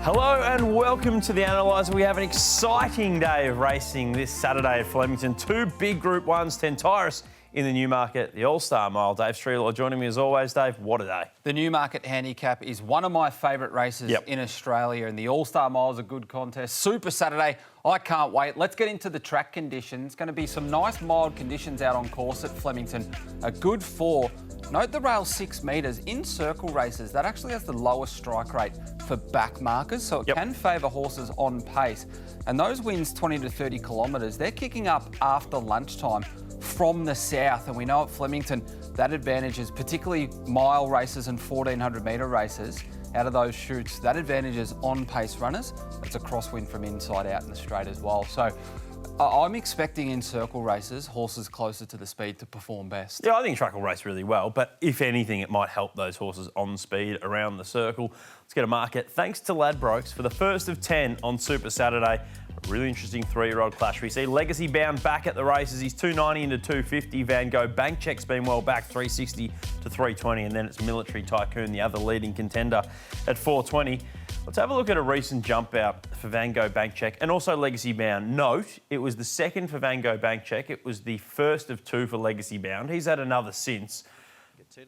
Hello and welcome to the Analyser. We have an exciting day of racing this Saturday at Flemington. Two big Group 1s, Tentyris in the Newmarket, the All-Star Mile. Dave Strehlau joining me as always. Dave, what a day. The Newmarket Handicap is one of my favourite races in Australia, and the All-Star Mile is a good contest. Super Saturday. I can't wait. Let's get into the track conditions. Going to be some nice mild conditions out on course at Flemington. A good 4. Note the rail 6 metres. In circle races, that actually has the lowest strike rate for back markers, so it can favour horses on pace. And those winds 20 to 30 kilometres, they're kicking up after lunchtime from the south. And we know at Flemington, that advantages, particularly mile races and 1400 metre races, out of those chutes, that advantages on-pace runners. It's a crosswind from inside out in the straight as well. So I'm expecting in circle races, horses closer to the speed to perform best. Yeah, I think track will race really well, but if anything, it might help those horses on speed around the circle. Let's get a market. Thanks to Ladbrokes for the first of 10 on Super Saturday. A really interesting 3-year-old clash. We see Legacy Bound back at the races. He's 290 into 250. Van Gogh Bank Check's been well back, 360 to 320, and then it's Military Tycoon, the other leading contender, at 420. Let's have a look at a recent jump out for Van Gogh Bank Check and also Legacy Bound. Note, it was the second for Van Gogh Bank Check. It was the first of 2 for Legacy Bound. He's had another since.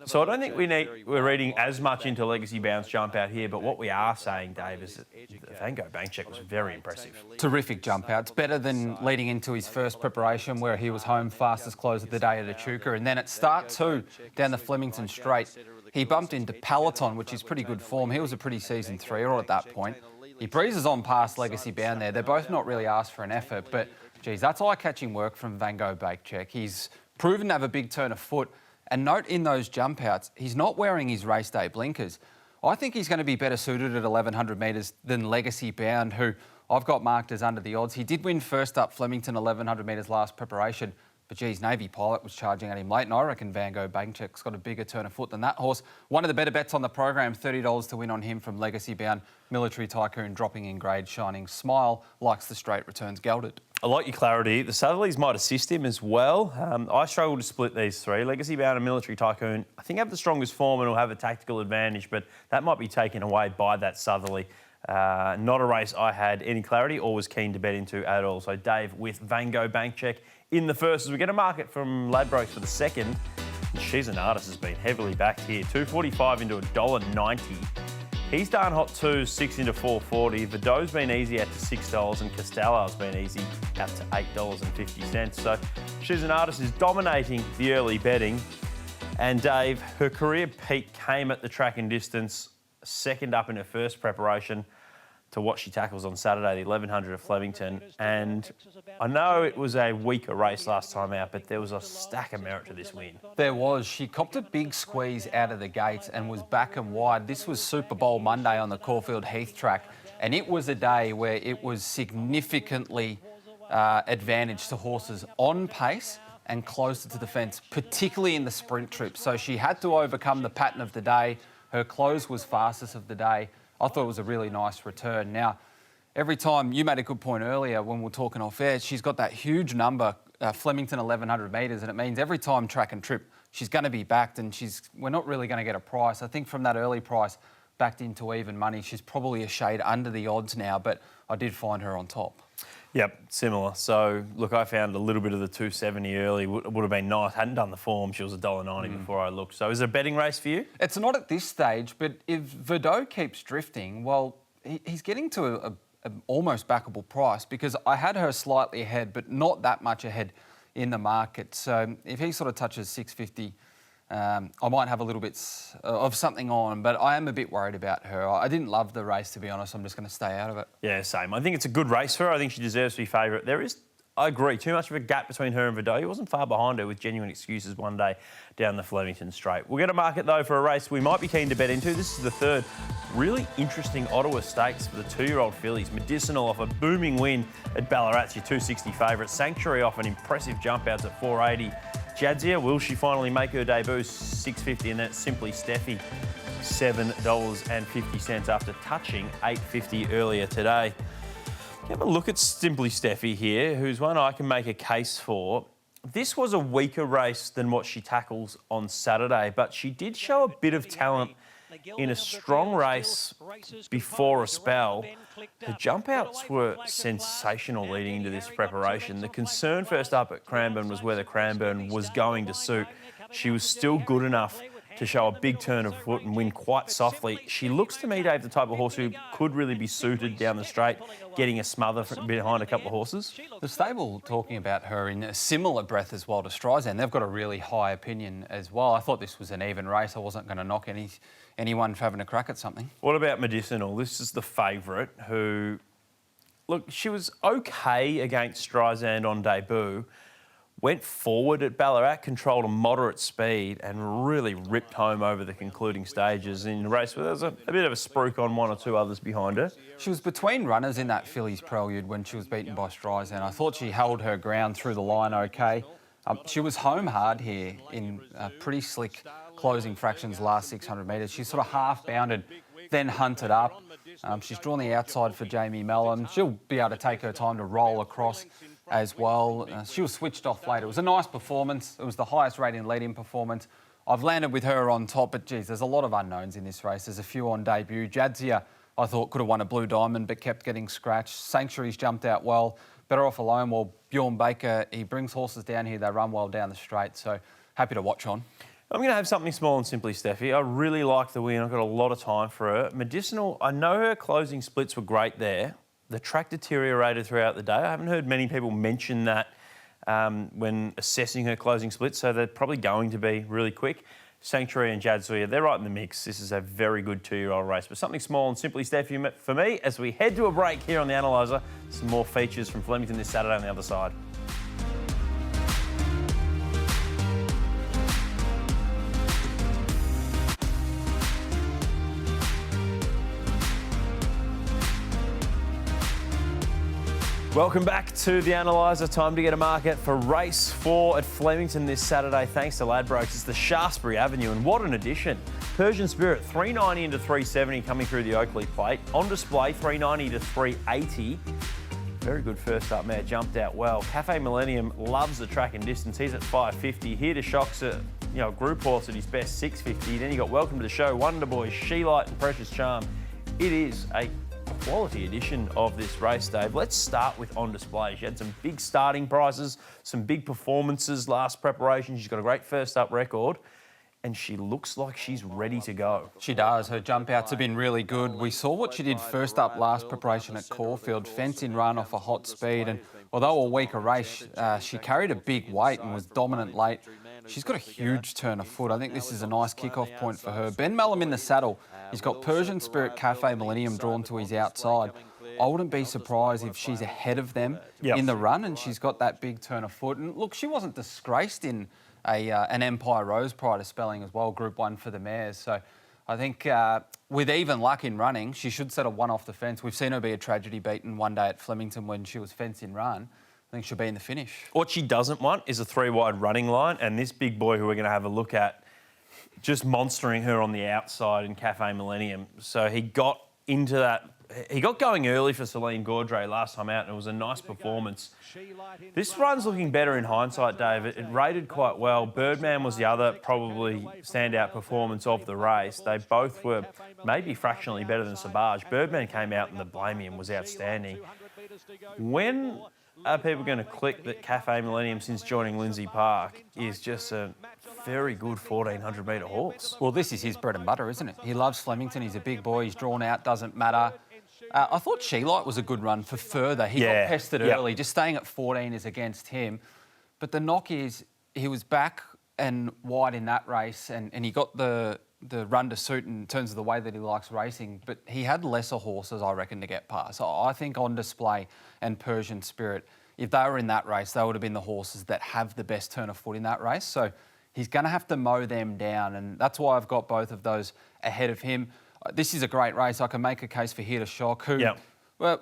So I don't think we're reading as much into Legacy Bound's jump out here, but what we are saying, Dave, is that the Van Gogh Bank Check was very impressive. Terrific jump out. It's better than leading into his first preparation where he was home fastest close of the day at Echuca, and then at start 2 down the Flemington Straight, he bumped into Peloton, which is pretty good form. He was a pretty seasoned 3-year-old at that point. He breezes on past Legacy Bound there. They're both not really asked for an effort, but geez, that's eye-catching work from Van Gogh Bank Check. He's proven to have a big turn of foot. And note in those jump outs, he's not wearing his race day blinkers. I think he's going to be better suited at 1100 metres than Legacy Bound, who I've got marked as under the odds. He did win first up Flemington 1100 metres last preparation, but geez, Navy Pilot was charging at him late, and I reckon Van Gogh Bank Check's got a bigger turn of foot than that horse. One of the better bets on the program, $30 to win on him from Legacy Bound. Military Tycoon dropping in grade, shining smile, likes the straight, returns gelded. I like your clarity. The Southerleys might assist him as well. I struggle to split these 3. Legacy Bound and Military Tycoon, I think, have the strongest form and will have a tactical advantage, but that might be taken away by that Southerly. Not a race I had any clarity or was keen to bet into at all. So Dave with Van Gogh Bank Check in the first as we get a market from Ladbrokes for the second. She's an artist, has been heavily backed here. 245 into $1.90. He's done hot 2, 6 into 440. Verdot's been easy out to $6 and Castello's been easy out to $8.50. So She's an Artist is dominating the early betting. And Dave, her career peak came at the track and distance, second up in her first preparation to what she tackles on Saturday, the 1100 at Flemington. And I know it was a weaker race last time out, but there was a stack of merit to this win. There was. She copped a big squeeze out of the gates and was back and wide. This was Super Bowl Monday on the Caulfield Heath track, and it was a day where it was significantly advantage to horses on pace and closer to the fence, particularly in the sprint trip. So she had to overcome the pattern of the day. Her close was fastest of the day. I thought it was a really nice return. Now, every time, you made a good point earlier when we were talking off air, she's got that huge number, Flemington 1100 metres, and it means every time track and trip, she's going to be backed, and we're not really going to get a price. I think from that early price backed into even money, she's probably a shade under the odds now, but I did find her on top. Yep, similar. So, look, I found a little bit of the 270 early. Would have been nice. Hadn't done the form. She was $1.90 before I looked. So is it a betting race for you? It's not at this stage, but if Verdot keeps drifting, well, he's getting to an almost backable price because I had her slightly ahead, but not that much ahead in the market. So if he sort of touches 650, I might have a little bit of something on, but I am a bit worried about her. I didn't love the race, to be honest. I'm just going to stay out of it. Yeah, same. I think it's a good race for her. I think she deserves to be favourite. There is, I agree, too much of a gap between her and Verdot. He wasn't far behind her with genuine excuses one day down the Flemington Straight. We'll get a market, though, for a race we might be keen to bet into. This is the third really interesting Ottawa Stakes for the 2-year-old fillies. Medicinal off a booming win at Ballarat's your 260 favourite. Sanctuary off an impressive jump outs at 480. Jadzia, will she finally make her debut? $6.50, and that's Simply Steffi, $7.50 after touching $8.50 earlier today. Have a look at Simply Steffi here, who's one I can make a case for. This was a weaker race than what she tackles on Saturday, but she did show a bit of talent in a strong race before a spell, her jump outs were sensational leading into this preparation. The concern first up at Cranbourne was whether Cranbourne was going to suit. She was still good enough to show a big turn of foot and win quite softly. She looks to me, Dave, the type of horse who could really be suited down the straight, getting a smother behind a couple of horses. The stable talking about her in a similar breath as well to Streisand. They've got a really high opinion as well. I thought this was an even race. I wasn't going to knock anyone for having a crack at something. What about Medicinal? This is the favourite who, look, she was okay against Streisand on debut, went forward at Ballarat, controlled a moderate speed and really ripped home over the concluding stages in a race where there was a bit of a spruik on one or two others behind her. She was between runners in that Fillies Prelude when she was beaten by Streisand. I thought she held her ground through the line okay. She was home hard here in pretty slick closing fractions last 600 metres. She sort of half-bounded, then hunted up. She's drawn the outside for Jamie Mellon. She'll be able to take her time to roll across as well. She was switched off late. It was a nice performance. It was the highest rating lead-in performance. I've landed with her on top, but geez, there's a lot of unknowns in this race. There's a few on debut. Jadzia, I thought, could have won a Blue Diamond, but kept getting scratched. Sanctuary's jumped out well. Better Off Alone. Well, Bjorn Baker, he brings horses down here. They run well down the straight, so happy to watch on. I'm going to have something small and simply, Steffi. I really like the win. I've got a lot of time for her. Medicinal, I know her closing splits were great there. The track deteriorated throughout the day. I haven't heard many people mention that when assessing her closing splits, so they're probably going to be really quick. Sanctuary and Jadzia, they're right in the mix. This is a very good two-year-old race. But something small and simply, Steffi, for me, as we head to a break here on the Analyser, some more features from Flemington this Saturday on the other side. Welcome back to the Analyser. Time to get a market for race 4 at Flemington this Saturday. Thanks to Ladbrokes. It's the Shaftesbury Avenue, and what an addition. Persian Spirit, 390 into 370 coming through the Oakley plate. On display, 390 to 380. Very good first up mare, jumped out well. Cafe Millennium loves the track and distance. He's at 550. Here to Shock's a group horse at his best, 650. Then you got Welcome to the Show, Wonder Boy, She Light and Precious Charm. It is a quality edition of this race, Dave. Let's start with On Display. She had some big starting prices, some big performances last preparation. She's got a great first up record and she looks like she's ready to go. She does. Her jump outs have been really good. We saw what she did first up last preparation at Caulfield, fence in run off a hot speed, and although a weaker race, she carried a big weight and was dominant late. She's got a huge turn of foot. I think this is a nice kick-off point for her. Ben Mellum in the saddle. He's got Persian Spirit, Cafe Millennium drawn to his outside. I wouldn't be surprised if she's ahead of them in the run and she's got that big turn of foot. And look, she wasn't disgraced in an Empire Rose prior to spelling as well, Group 1 for the mares. So I think with even luck in running, she should settle one off the fence. We've seen her be a tragedy beaten one day at Flemington when she was fence in run. I think she'll be in the finish. What she doesn't want is a 3-wide running line, and this big boy who we're going to have a look at just monstering her on the outside in Cafe Millennium. So he got into that. He got going early for Celine Gaudray last time out, and it was a nice performance. This run's looking better in hindsight, Dave. It rated quite well. Birdman was the other probably standout performance of the race. They both were maybe fractionally better than Sabage. Birdman came out and the Blamium was outstanding. When are people going to click that Cafe Millennium, since joining Lindsay Park, is just a very good 1,400 metre horse? Well, this is his bread and butter, isn't it? He loves Flemington. He's a big boy. He's drawn out, doesn't matter. I thought She Light was a good run for further. He got pestered early. Just staying at 14 is against him. But the knock is he was back and wide in that race and he got the run to suit in terms of the way that he likes racing, but he had lesser horses, I reckon, to get past. So I think On Display and Persian Spirit, if they were in that race, they would have been the horses that have the best turn of foot in that race. So he's going to have to mow them down, and that's why I've got both of those ahead of him. This is a great race. I can make a case for Here to Shock, who,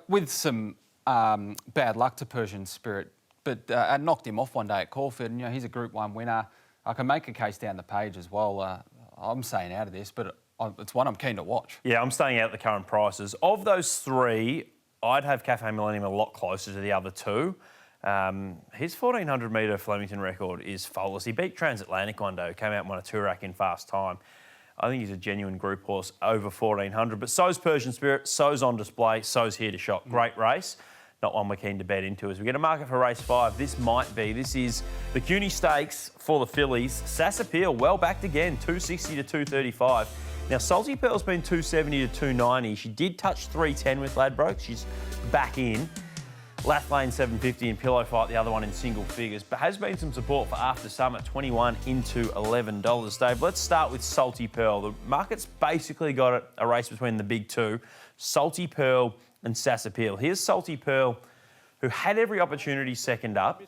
with some bad luck to Persian Spirit, but knocked him off one day at Caulfield. And, he's a Group 1 winner. I can make a case down the page as well. I'm staying out of this, but it's one I'm keen to watch. Yeah, I'm staying out at the current prices. Of those three, I'd have Cafe Millennium a lot closer to the other two. His 1,400 metre Flemington record is faultless. He beat Transatlantic one day, who came out and won a Toorak in fast time. I think he's a genuine group horse over 1,400. But so's Persian Spirit, so's On Display, so's Here to Shop. Great race. Not one we're keen to bet into. As we get a market for race 5, this is the CUNY Stakes for the Fillies. Sass Appeal, well backed again, 260 to 235. Now, Salty Pearl's been 270 to 290. She did touch 310 with Ladbrokes. She's back in. Lathlane 750 and Pillow Fight, the other one in single figures. But has been some support for After Summer, 21 into $11. Dave, let's start with Salty Pearl. The market's basically got a race between the big two, Salty Pearl and Sass Appeal. Here's Salty Pearl, who had every opportunity second up.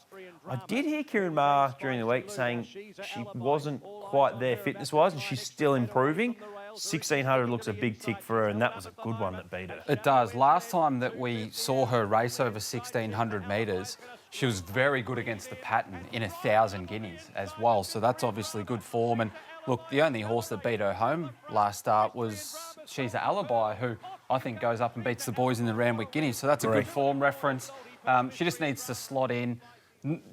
I did hear Kieran Maher during the week saying she wasn't quite there fitness-wise and she's still improving. 1,600 looks a big tick for her, and that was a good one that beat her. It does. Last time that we saw her race over 1,600 metres, she was very good against the pattern in 1,000 guineas as well. So that's obviously good form. And look, the only horse that beat her home last start was She's an Alibi, who I think goes up and beats the boys in the Randwick Guineas. So that's a good form reference. She just needs to slot in,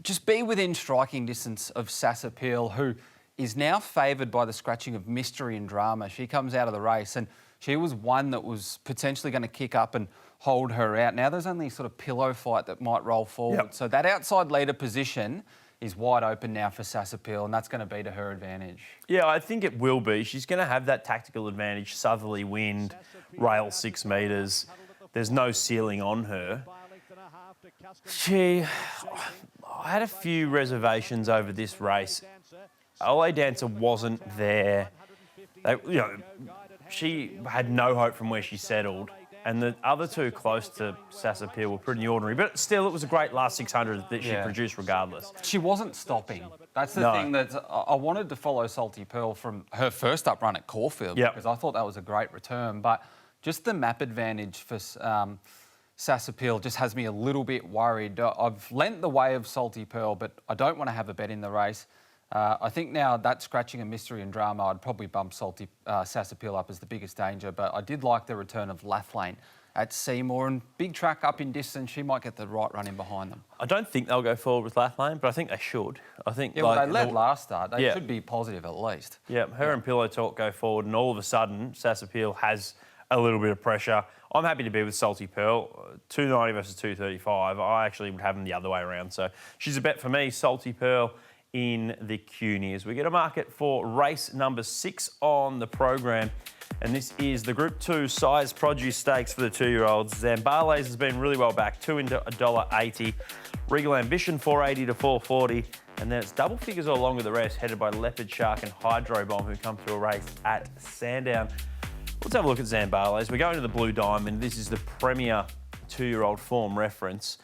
just be within striking distance of Sass Appeal, who is now favoured by the scratching of Mystery and Drama. She comes out of the race and she was one that was potentially going to kick up and hold her out. Now there's only sort of Pillow Fight that might roll forward. Yep. So that outside leader position is wide open now for Sass Appeal, and that's going to be to her advantage. Yeah, I think it will be. She's going to have that tactical advantage, southerly wind, rail 6 metres. There's no ceiling on her. I had a few reservations over this race. Ole Dancer wasn't there. She had no hope from where she settled. And the other two close to Sass Appeal were pretty ordinary. But still, it was a great last 600 that she produced regardless. She wasn't stopping. That's the thing that I wanted to follow Salty Pearl from her first up run at Caulfield because I thought that was a great return. But just the map advantage for Sass Appeal just has me a little bit worried. I've lent the way of Salty Pearl, but I don't want to have a bet in the race. I think now that scratching of Mystery and Drama, I'd probably bump Sass Appeal up as the biggest danger, but I did like the return of Lathlane at Seymour, and big track up in distance, she might get the right run in behind them. I don't think they'll go forward with Lathlane, but I think they should. I think they led last start. They should be positive at least. Yeah, her and Pillow Talk go forward, and all of a sudden, Sass Appeal has a little bit of pressure. I'm happy to be with Salty Pearl. 290 versus 235. I actually would have them the other way around. So she's a bet for me, Salty Pearl in the CUNY. As we get a market for race number 6 on the program. And this is the Group 2 Size Produce Stakes for the 2-year-olds. Zambales has been really well back, 2 into $1.80. Regal Ambition, 480 to 440. And then it's double figures all along with the rest, headed by Leopard Shark and Hydro Bomb, who come to a race at Sandown. Let's have a look at Zambales. We're going to the Blue Diamond. This is the premier 2-year-old form reference.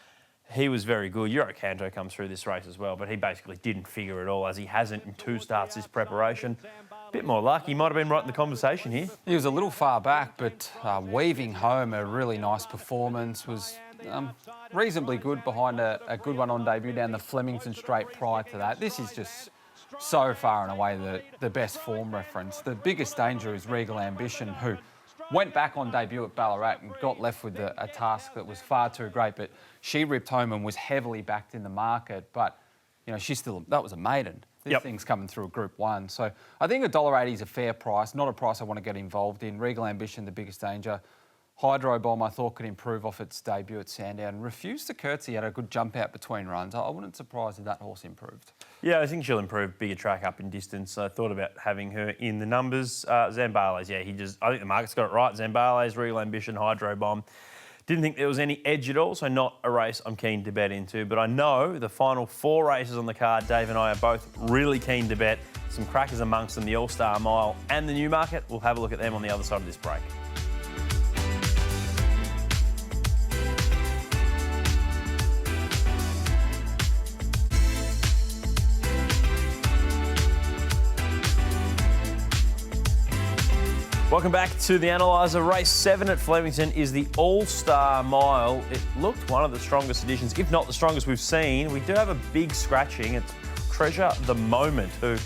He was very good. Eurocanto comes through this race as well, but he basically didn't figure it all, as he hasn't in 2 starts this preparation. Bit more luck. He might have been right in the conversation here. He was a little far back, but weaving home a really nice performance. Was reasonably good behind a good one on debut down the Flemington straight prior to that. This is just so far and away the best form reference. The biggest danger is Regal Ambition, who went back on debut at Ballarat and got left with a task that was far too great, but she ripped home and was heavily backed in the market. But, you know, that was a maiden. This thing's coming through a Group 1. So I think $1.80 is a fair price, not a price I want to get involved in. Regal Ambition, the biggest danger. Hydro Bomb, I thought, could improve off its debut at Sandown. Refused to curtsy, had a good jump out between runs. I wouldn't surprise if that horse improved. Yeah, I think she'll improve, bigger track up in distance. So I thought about having her in the numbers. Zambales, I think the market's got it right. Zambales, Regal Ambition, Hydro Bomb. Didn't think there was any edge at all, so not a race I'm keen to bet into. But I know the final 4 races on the card, Dave and I are both really keen to bet. Some crackers amongst them, the All-Star Mile and the Newmarket. We'll have a look at them on the other side of this break. Welcome back to the Analyser. Race 7 at Flemington is the All-Star Mile. It looked one of the strongest editions, if not the strongest we've seen. We do have a big scratching. It's Treasure the Moment, who,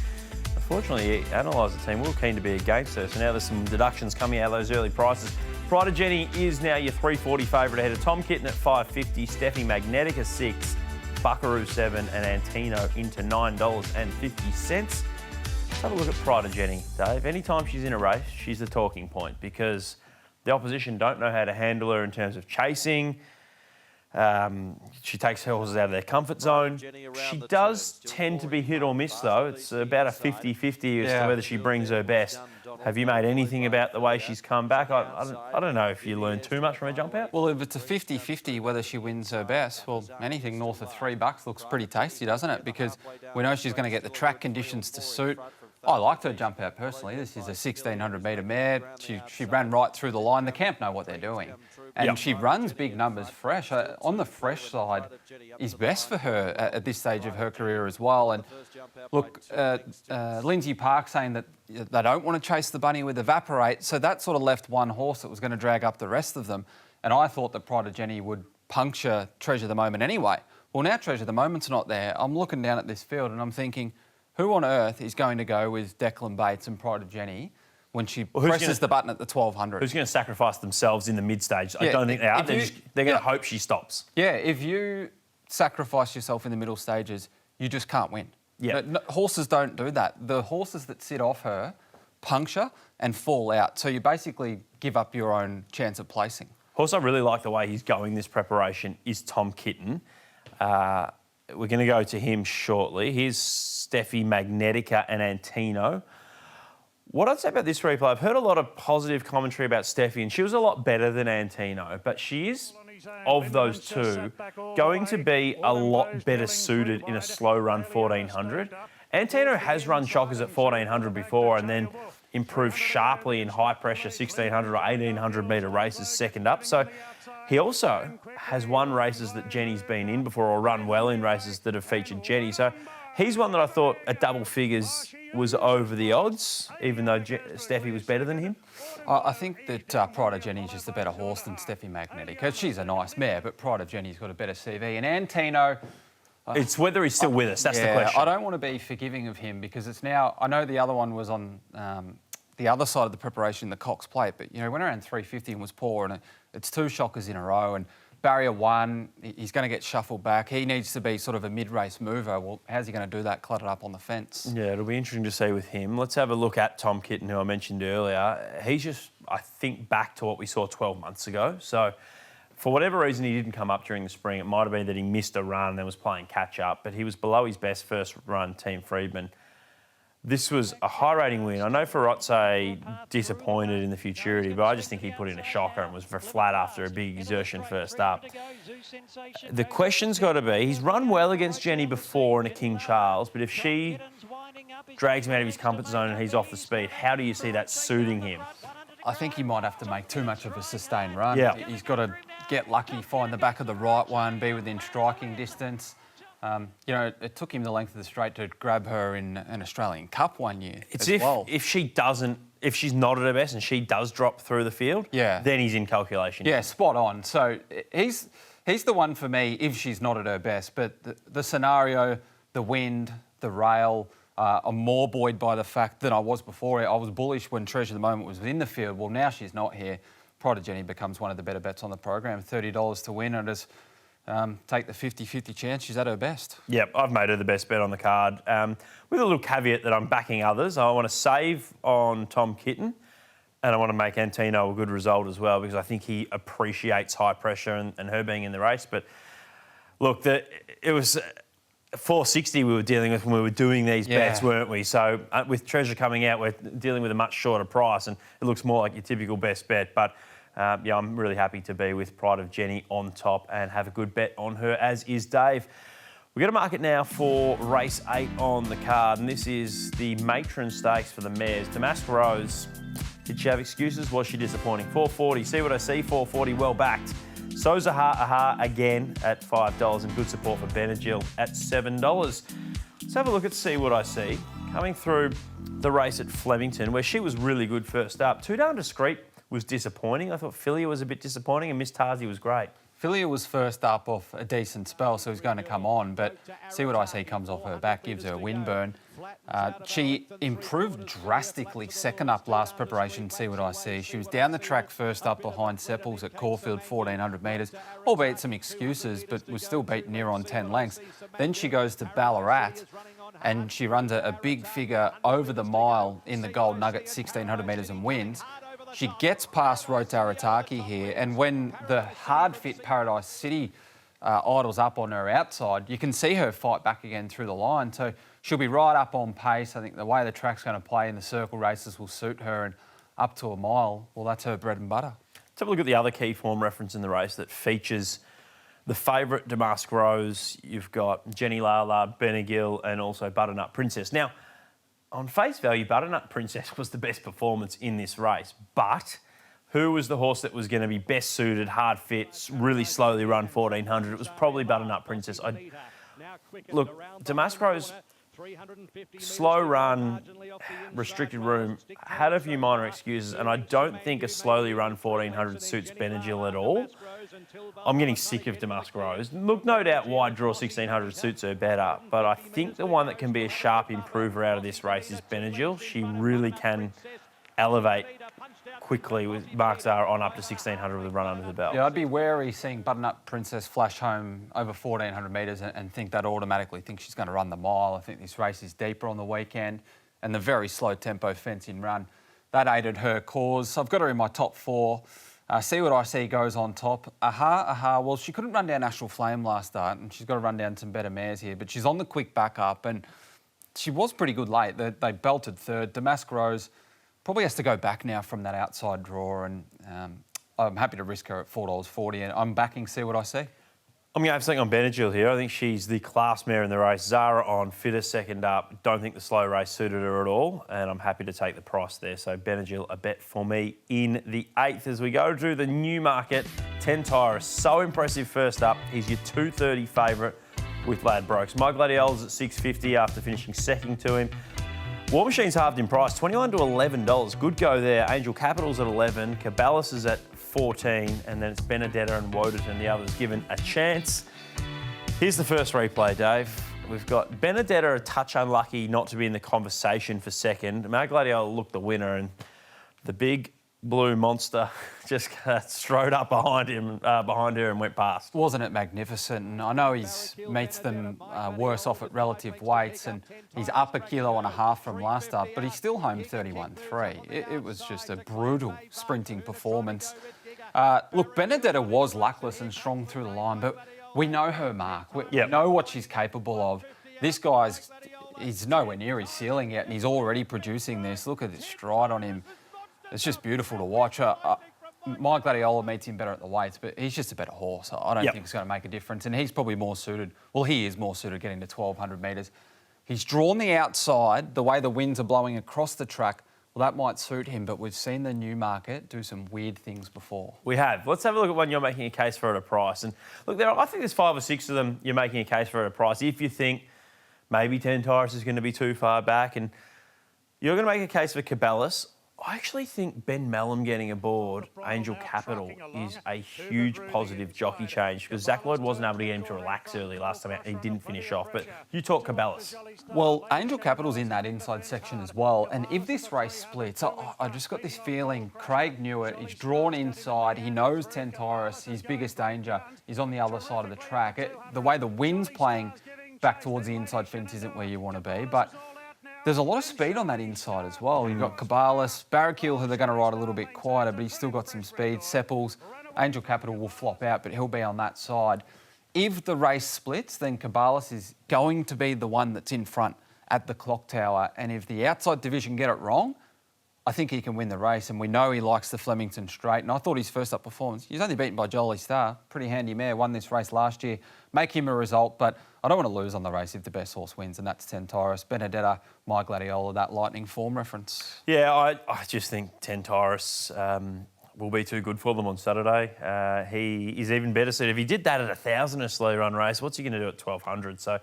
unfortunately, the Analyser team were keen to be against her. So now there's some deductions coming out of those early prices. Pride of Jenni is now your $3.40 favourite ahead of Tom Kitten at $5.50, Steffi Magnetica 6, Buckaroo 7 and Antino into $9.50. Let's have a look at Pride of Jenni, Dave. Anytime she's in a race, she's the talking point because the opposition don't know how to handle her in terms of chasing. She takes horses out of their comfort zone. She does tend to be hit or miss, though. It's about a 50-50 as to whether she brings her best. Have you made anything about the way she's come back? I don't know if you learned too much from her jump out. Well, if it's a 50-50 whether she wins her best, well, anything north of $3 looks pretty tasty, doesn't it? Because we know she's going to get the track conditions to suit. I liked her jump out personally. This is a 1,600 metre mare. She ran right through the line. The camp know what they're doing. And she runs big numbers fresh. On the fresh side is best for her at this stage of her career as well. And look, Lindsay Park saying that they don't want to chase the bunny with Evaporate, so that sort of left one horse that was going to drag up the rest of them. And I thought that Pride of Jenni would puncture Treasure the Moment anyway. Well, now Treasure the Moment's not there. I'm looking down at this field and I'm thinking, who on earth is going to go with Declan Bates and Pride of Jenni when she presses the button at the 1,200? Who's going to sacrifice themselves in the mid-stage? I don't think they are. They're going to hope she stops. Yeah, if you sacrifice yourself in the middle stages, you just can't win. Yeah. Horses don't do that. The horses that sit off her puncture and fall out. So you basically give up your own chance of placing. Horse I really like the way he's going this preparation is Tom Kitten. We're going to go to him shortly. Here's Steffi, Magnetica and Antino. What I'd say about this replay, I've heard a lot of positive commentary about Steffi, and she was a lot better than Antino, but she is, of those two, going to be a lot better suited in a slow run 1,400. Antino has run shockers at 1,400 before and then improved sharply in high pressure 1,600 or 1,800 metre races second up. So he also has won races that Jenni's been in before or run well in races that have featured Jenni. So he's one that I thought at double figures was over the odds, even though Steffi was better than him. I think that Pride of Jenni is just a better horse than Steffi Magnetica. She's a nice mare, but Pride of Jenni's got a better CV. And Antino... It's whether he's still with us, that's the question. I don't want to be forgiving of him because it's now... I know the other one was on the other side of the preparation, the Cox Plate, but, you know, went around 350 and was poor, and it's two shockers in a row, and barrier one, he's going to get shuffled back. He needs to be sort of a mid-race mover. Well, how's he going to do that cluttered up on the fence? Yeah, it'll be interesting to see with him. Let's have a look at Tom Kitten, who I mentioned earlier. He's just, I think, back to what we saw 12 months ago. So for whatever reason, he didn't come up during the spring. It might have been that he missed a run and was playing catch-up, but he was below his best first run, Team Friedman. This was a high-rating win. I know Ferrozzi disappointed in the futurity, but I just think he put in a shocker and was flat after a big exertion first up. The question's got to be, he's run well against Jenni before in a King Charles, but if she drags him out of his comfort zone and he's off the speed, how do you see that suiting him? I think he might have to make too much of a sustained run. Yeah. He's got to get lucky, find the back of the right one, be within striking distance. You know, it took him the length of the straight to grab her in an Australian Cup one year. It's if she's not at her best and she does drop through the field, then he's in calculation. Yeah, spot on. So he's the one for me if she's not at her best. But the scenario, the wind, the rail, I'm more buoyed by the fact than I was before. I was bullish when Treasure the Moment was in the field. Well, now she's not here. Pride of Jenni becomes one of the better bets on the program. $30 to win, and just take the 50-50 chance she's at her best. Yep, I've made her the best bet on the card. With a little caveat that I'm backing others. I want to save on Tom Kitten, and I want to make Antino a good result as well because I think he appreciates high pressure and her being in the race. But look, it was 460 we were dealing with when we were doing these bets, weren't we? So with Treasure coming out, we're dealing with a much shorter price, and it looks more like your typical best bet. But yeah, I'm really happy to be with Pride of Jenni on top and have a good bet on her, as is Dave. We're going to mark it now for race 8 on the card, and this is the Matron Stakes for the mares. Damask Rose, did she have excuses? Was she disappointing? 440, see what I see, 440, well backed. So's Aha again at $5 and good support for Benedetta at $7. Let's have a look at See What I See. Coming through the race at Flemington, where she was really good first up. Too Darn Discreet was disappointing. I thought Fillies was a bit disappointing and Miss Tarzi was great. Fillies was first up off a decent spell, so he's going to come on, but See What I See comes off her back, gives her a wind burn. She improved drastically second up last preparation, See What I See. She was down the track first up behind Sepples at Caulfield, 1,400 metres, albeit some excuses, but was still beaten near on 10 lengths. Then she goes to Ballarat. and she runs a big figure over the mile in the Gold Nugget, 1,600 metres, and wins. She gets past Rotarataki here, and when the hard-fit Paradise City idles up on her outside, you can see her fight back again through the line. So she'll be right up on pace. I think the way the track's going to play in the circle races will suit her, and up to a mile, well, that's her bread and butter. Let's have a look at the other key form reference in the race that features the favourite Damask Rose. You've got Jenny Lala, Benegil, and also Butternut Princess. Now, on face value, Butternut Princess was the best performance in this race, but who was the horse that was going to be best suited, hard fit, really slowly run 1,400? It was probably Butternut Princess. Look, Damask Rose, slow run, restricted room, had a few minor excuses, and I don't think a slowly run 1,400 suits Benegil at all. I'm getting sick of Damask Rose. Look, no doubt wide draw 1,600 suits her better, but I think the one that can be a sharp improver out of this race is Benegil. She really can elevate quickly with Mark Zahra on up to 1,600 with a run under the belt. Yeah, I'd be wary seeing Butternut Princess flash home over 1,400 metres and think that automatically think she's going to run the mile. I think this race is deeper on the weekend, and the very slow tempo fencing run, that aided her cause. I've got her in my top 4. See What I See goes on top. Well, she couldn't run down Astral Flame last start, and she's got to run down some better mares here, but she's on the quick backup, and she was pretty good late. They belted third. Damask Rose probably has to go back now from that outside draw, and I'm happy to risk her at $4.40, and I'm backing See What I See. I'm going to have something on Benegil here. I think she's the class mare in the race. Zahra on, fitter second up. Don't think the slow race suited her at all, and I'm happy to take the price there. So Benegil, a bet for me in the 8th. As we go to the Newmarket, Tentyris. So impressive first up. He's your $2.30 favourite with Ladbrokes. My Gladiola's at $6.50 after finishing second to him. War Machine's halved in price, $21 to $11. Good go there. Angel Capital's at 11. Caballas is at 14, and then it's Benedetta and Woderton, the others given a chance. Here's the first replay, Dave. We've got Benedetta a touch unlucky not to be in the conversation for second. My Gladiola looked the winner, and the big blue monster just strode up behind her and went past. Wasn't it magnificent? And I know he's meets them worse off at relative weights, and he's up 1.5 kilos from last start, but he's still home 31.3. It was just a brutal sprinting performance. Look, Benedetta was luckless and strong through the line, but we know her mark. We know what she's capable of. This he's nowhere near his ceiling yet, and he's already producing this. Look at the stride on him. It's just beautiful to watch. My Gladiola meets him better at the weights, but he's just a better horse. I don't think it's going to make a difference, and he's probably more suited. Well, he is more suited getting to 1,200 metres. He's drawn the outside, the way the winds are blowing across the track. Well, that might suit him, but we've seen the Newmarket do some weird things before. We have. Let's have a look at one you're making a case for at a price. And look, I think there's 5 or 6 of them you're making a case for at a price. If you think maybe Tentyris is going to be too far back, and you're going to make a case for Caballas, I actually think Ben Melham getting aboard Angel Capital is a huge positive jockey change, because Zach Lloyd wasn't able to get him to relax early last time out. He didn't finish off, but you talk Caballas. Well, Angel Capital's in that inside section as well, and if this race splits, I just got this feeling Craig knew it. He's drawn inside. He knows Tentyris, his biggest danger, is on the other side of the track. The way the wind's playing back towards the inside fence isn't where you want to be, but there's a lot of speed on that inside as well. You've got Caballas, Barracuda, who they're going to ride a little bit quieter, but he's still got some speed. Sepples, Angel Capital will flop out, but he'll be on that side. If the race splits, then Caballas is going to be the one that's in front at the clock tower. And if the outside division get it wrong, I think he can win the race. And we know he likes the Flemington straight. And I thought his first up performance, he's only beaten by Jolie Star. Pretty handy mare, won this race last year. Make him a result, but I don't want to lose on the race if the best horse wins, and that's Tentyris. Benedetta, My Gladiola, that lightning form reference. Yeah, I just think Tentyris will be too good for them on Saturday. He is even better suited. If he did that at 1,000 a slow run race, what's he going to do at 1,200? So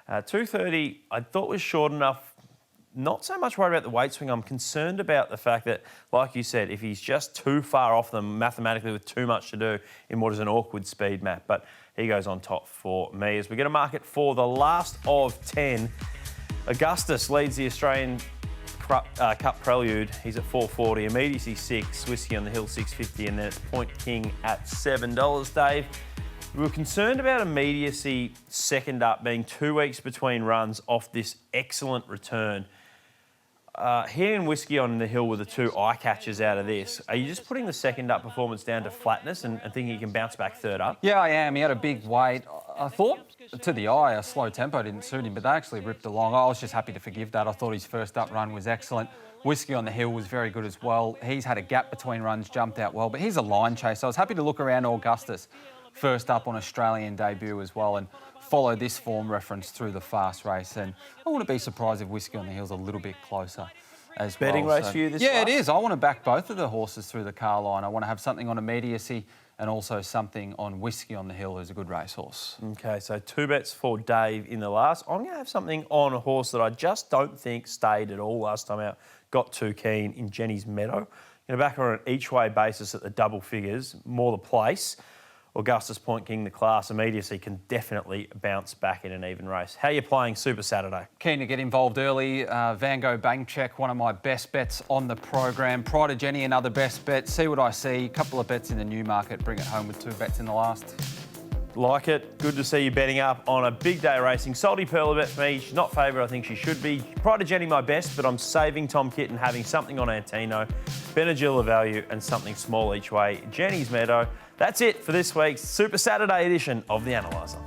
230 I thought was short enough. Not so much worried about the weight swing. I'm concerned about the fact that, like you said, if he's just too far off them mathematically with too much to do in what is an awkward speed map. But he goes on top for me. As we get a market for the last of 10, Augustus leads the Australian Cup Prelude. He's at $4.40. Immediacy 6, Whiskey on the Hill 6.50, and then it's Point King at $7. Dave, We were concerned about immediacy second up being 2 weeks between runs off this excellent return. He and Whiskey on the Hill were the two eye catchers out of this. Are you just putting the second up performance down to flatness and thinking he can bounce back third up? Yeah, I am. He had a big weight. I thought, to the eye, a slow tempo didn't suit him, but they actually ripped along. I was just happy to forgive that. I thought his first up run was excellent. Whiskey on the Hill was very good as well. He's had a gap between runs, jumped out well, but he's a line chase. I was happy to look around Augustus, first up on Australian debut as well, and follow this form reference through the fast race. And I wouldn't be surprised if Whiskey on the Hill's a little bit closer as well. Betting race for you this Yeah, far? it is. I want to back both of the horses through the car line. I want to have something on immediacy and also something on Whiskey on the Hill, who's a good racehorse. Okay, so 2 bets for Dave in the last. I'm going to have something on a horse that I just don't think stayed at all last time out. Got too keen in Jenny's Meadow. Going to back her on an each-way basis at the double figures, more the place. Augustus Point King, the class, immediacy can definitely bounce back in an even race. How are you playing Super Saturday? Keen to get involved early. Van Gogh Bank Check, one of my best bets on the program. Pride of Jenni, another best bet. See what I see. Couple of bets in the Newmarket. Bring it home with 2 bets in the last. Like it. Good to see you betting up on a big day of racing. Salty Pearl a bet for me. She's not favourite. I think she should be. Pride of Jenni my best, but I'm saving Tom Kitten, having something on Antino. Benedetta value and something small each way. Jenny's Meadow. That's it for this week's Super Saturday edition of The Analyser.